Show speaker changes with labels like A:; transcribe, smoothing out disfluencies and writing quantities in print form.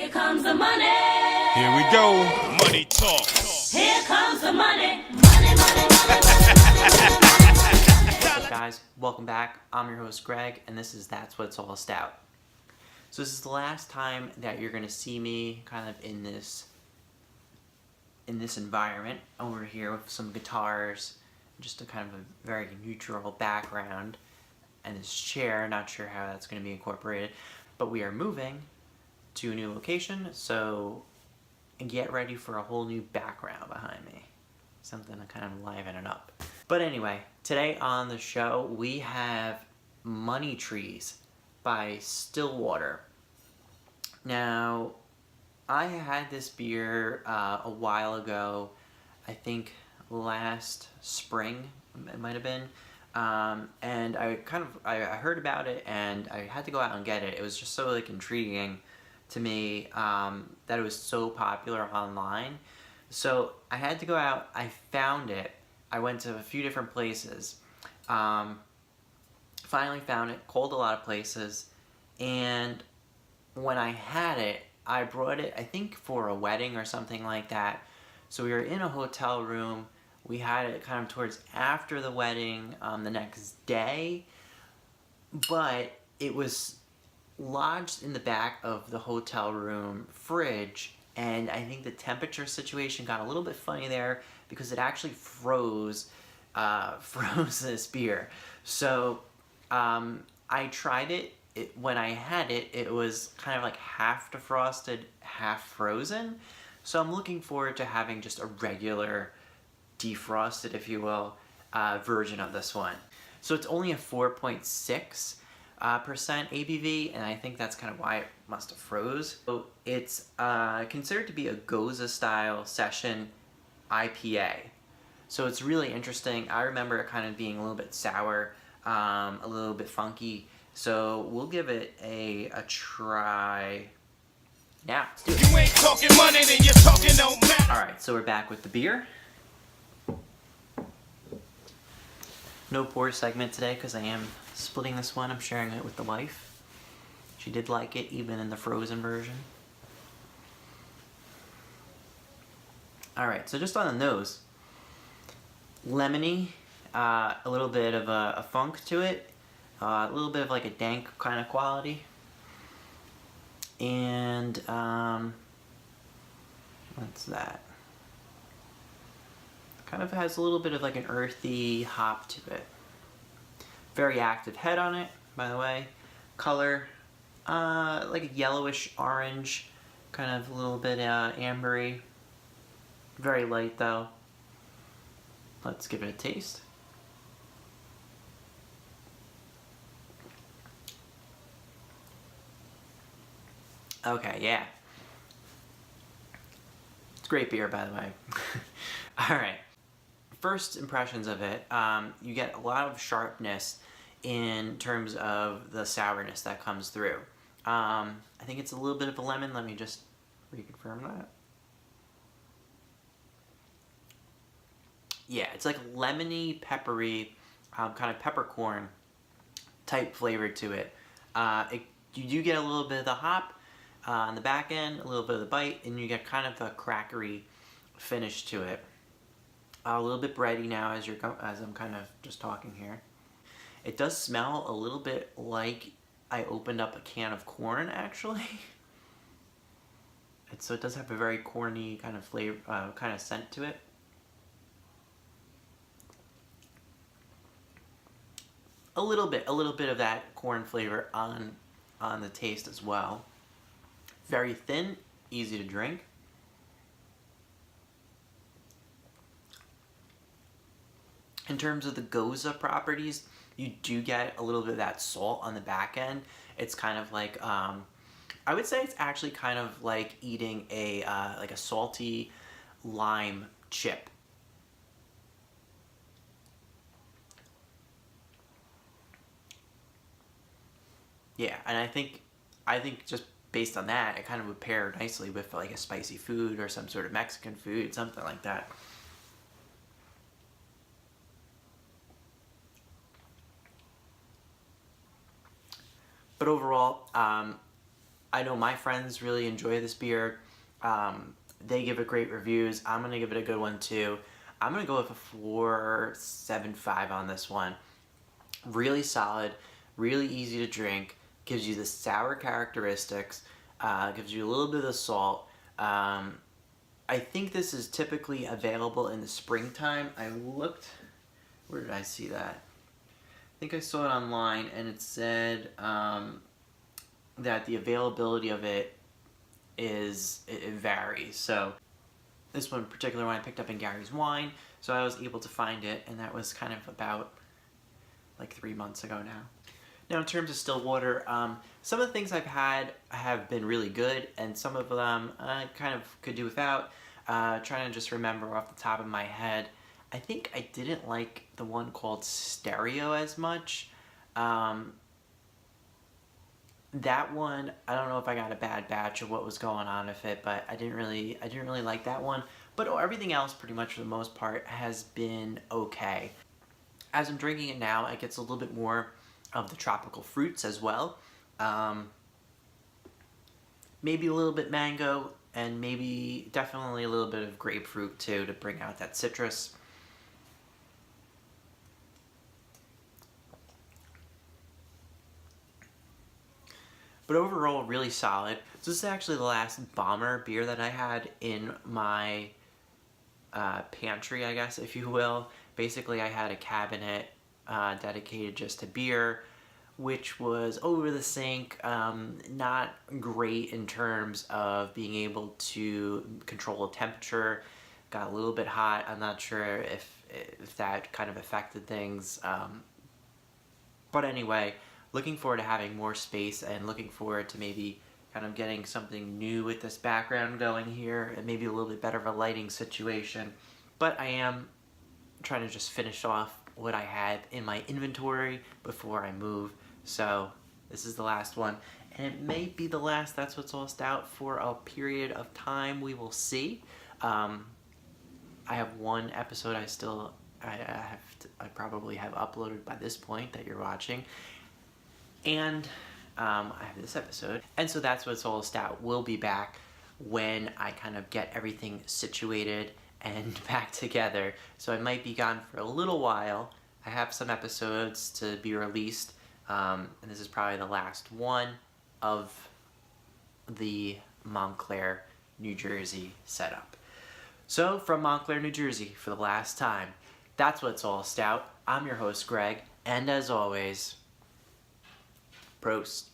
A: Here comes the money.
B: Here we go. Money talk.
A: Here comes the money. Money, money, money,
C: What's up, guys? Welcome back. I'm your host, Greg, and this is That's What It's All Stout. So this is the last time that you're going to see me kind of in this environment over here with some guitars, just a kind of a very neutral background, and this chair. Not sure how that's going to be incorporated, but we are moving to a new location, so get ready for a whole new background behind me. Something to kind of liven it up. But anyway, today on the show we have Moneytree by Stillwater. Now, I had this beer a while ago, I think last spring it might have been, and I heard about it and I had to go out and get it. It was just so intriguing to me that it was so popular online. So I had to go out. I found it. I went to a few different places. Finally found it. Called a lot of places. And when I had it, I brought it, I think, for a wedding or something like that. So we were in a hotel room. We had it kind of towards after the wedding the next day. But it was lodged in the back of the hotel room fridge, and I think the temperature situation got a little bit funny there because it actually froze this beer. So I tried it. When I had it, it was kind of like half defrosted, half frozen. So I'm looking forward to having just a regular defrosted, if you will, version of this one. So it's only a 4.6 percent ABV, and I think that's kind of why it must have froze. So it's considered to be a Goza style session IPA. So it's really interesting. I remember it kind of being a little bit sour, a little bit funky. So we'll give it a try now. Let's do it.
B: You ain't talking money, then you're talking no matter.
C: Alright, so we're back with the beer. No pour segment today because I am splitting this one. I'm sharing it with the wife. She did like it even in the frozen version. Alright, so just on the nose. Lemony, a little bit of a funk to it. A little bit of like a dank kind of quality. And, what's that? Kind of has a little bit of like an earthy hop to it. Very active head on it, by the way. Color, like a yellowish orange, kind of a little bit ambery. Very light though. Let's give it a taste. Okay, yeah. It's great beer, by the way. Alright. First impressions of it, you get a lot of sharpness in terms of the sourness that comes through. I think it's a little bit of a lemon. Let me just reconfirm that. Yeah, it's like lemony, peppery, kind of peppercorn type flavor to it. You do get a little bit of the hop on the back end, a little bit of the bite, and you get kind of a crackery finish to it. A little bit bready now as I'm kind of just talking here. It does smell a little bit like I opened up a can of corn, actually. So it does have a very corny kind of flavor, kind of scent to it. A little bit of that corn flavor on the taste as well. Very thin, easy to drink. In terms of the Goza properties, you do get a little bit of that salt on the back end. It's kind of like, I would say it's actually kind of like eating like a salty lime chip. Yeah, and I think just based on that, it kind of would pair nicely with like a spicy food or some sort of Mexican food, something like that. But overall, I know my friends really enjoy this beer. They give it great reviews. I'm going to give it a good one too. I'm going to go with a 4.75 on this one. Really solid, really easy to drink, gives you the sour characteristics, gives you a little bit of salt. I think this is typically available in the springtime. I looked, where did I see that? I think I saw it online and it said that the availability of it varies. So this one in particular one I picked up in Gary's Wine, so I was able to find it, and that was kind of about like 3 months ago now. Now in terms of Stillwater, some of the things I've had have been really good, and some of them I kind of could do without. Trying to just remember off the top of my head, I think I didn't like the one called Stereo as much. That one, I don't know if I got a bad batch of what was going on with it, but I didn't really like that one. But everything else, pretty much for the most part, has been okay. As I'm drinking it now, it gets a little bit more of the tropical fruits as well. Maybe a little bit mango, and maybe definitely a little bit of grapefruit too to bring out that citrus. But overall, really solid. So this is actually the last bomber beer that I had in my pantry, I guess, if you will. Basically, I had a cabinet dedicated just to beer, which was over the sink, not great in terms of being able to control the temperature. Got a little bit hot. I'm not sure if that kind of affected things. But anyway, looking forward to having more space and looking forward to maybe kind of getting something new with this background going here and maybe a little bit better of a lighting situation. But I am trying to just finish off what I had in my inventory before I move. So this is the last one, and it may be the last That's What's All Stout for a period of time. We will see. I have one episode I probably have uploaded by this point that you're watching, and I have this episode, and so That's What's All Stout will be back when I kind of get everything situated and back together. So I might be gone for a little while. I have some episodes to be released, and this is probably the last one of the Montclair, New Jersey setup. So from Montclair, New Jersey, for the last time, That's What's All Stout. I'm your host, Greg, and as always, Prost.